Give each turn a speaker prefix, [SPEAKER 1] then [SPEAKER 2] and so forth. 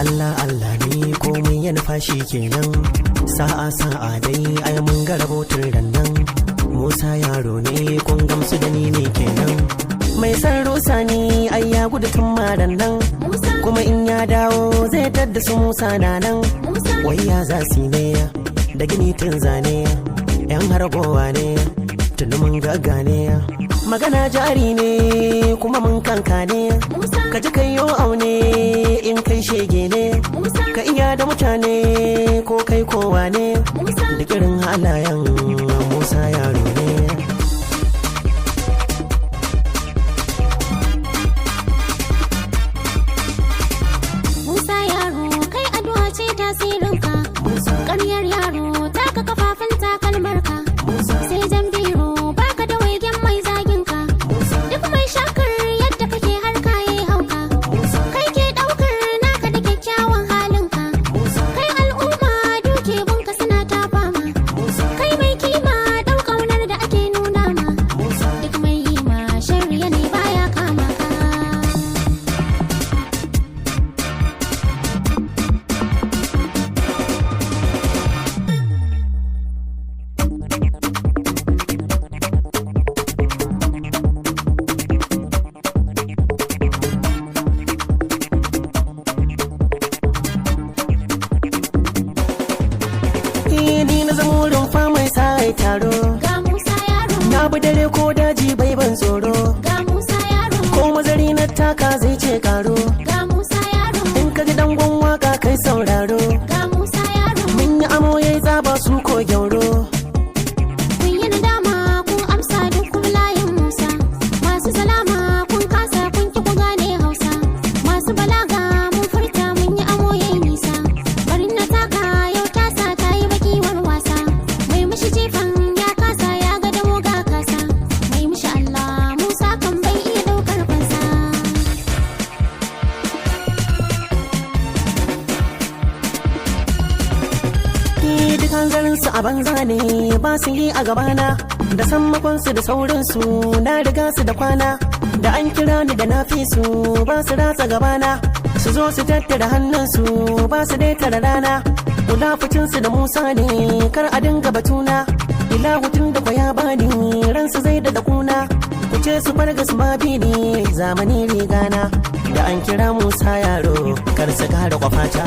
[SPEAKER 1] Allah Allah ni komai ya nufashi kenan, sa'a sa'a dai ai mun ga rabotin rannan. Musa yaro ne kun gamsu da ni ne kenan, mai san rusa ni ai ya gudu tun maran nan, kuma in ya dawo zai tadda su Musa na nan. Wai ya za su ne da gini tun zane, yan harbowa ne tuni mun gaggane. Magana jari ne kuma mun kanka ne, ka ji kai yo aune in kai shege ne, ka iya da mutane ko kai kowa ne, da kirin halayen Musa yaro ne.
[SPEAKER 2] Musa yaro kai addu'a ce tasirinka, ƙaryar yaro taka kafafun takalmarka, sai jan biro baka da waigen mai zaginka, duk mai shakar yadda kake har kayi hauka, kai ke ɗaukar naka da kyakkyawan halinka, kai al'umma duke bunka suna ta fama, kai mai kima ɗau ƙaunar da ake nuna ma, duk mai yi ma sharriya ne baya kama ka.
[SPEAKER 1] Ni na zama wurin famai sai taro,
[SPEAKER 2] Ga Musa yaro,
[SPEAKER 1] na bi dare ko daji bai ban tsoro,
[SPEAKER 2] ga Musa yaro,
[SPEAKER 1] ko mazari na taka zai ce karo.
[SPEAKER 2] ga Musa yaro,
[SPEAKER 1] In ka ji dangon waka kai sauraro,
[SPEAKER 2] ga Musa yaro,
[SPEAKER 1] mun yi amo yayi zaba su ko gyauro.
[SPEAKER 2] kun yi nadama kun amsa duk kun layin Musa, masu salama kun kasa kun ki ku gane Hausa, masu balaga mun furta mun yi amo yayi nisa, barin na taka yau tasa ta yi bakiwar wasa, mai mishi jefan ya kasa ya ga damo ga kasa, mai mishi Allah Musa kan bai iya daukar fansa.
[SPEAKER 1] Duk hanzarinsu a banza ne ba su yi a gabana, da sammakonsu da saurinsu na riga su da kwana, da an kira ni da na fi su ba su ratsa gabana, su zo su tattara hannunsu ba su dai tara rana. Kula ficinsu da Musa ne kar a dinga batuna, ila hutun da kwaya bani ransu zai da kuna, ku ce su farga su mabi ne zamani rigana, da an kira Musa yaro kar su kara kwafata.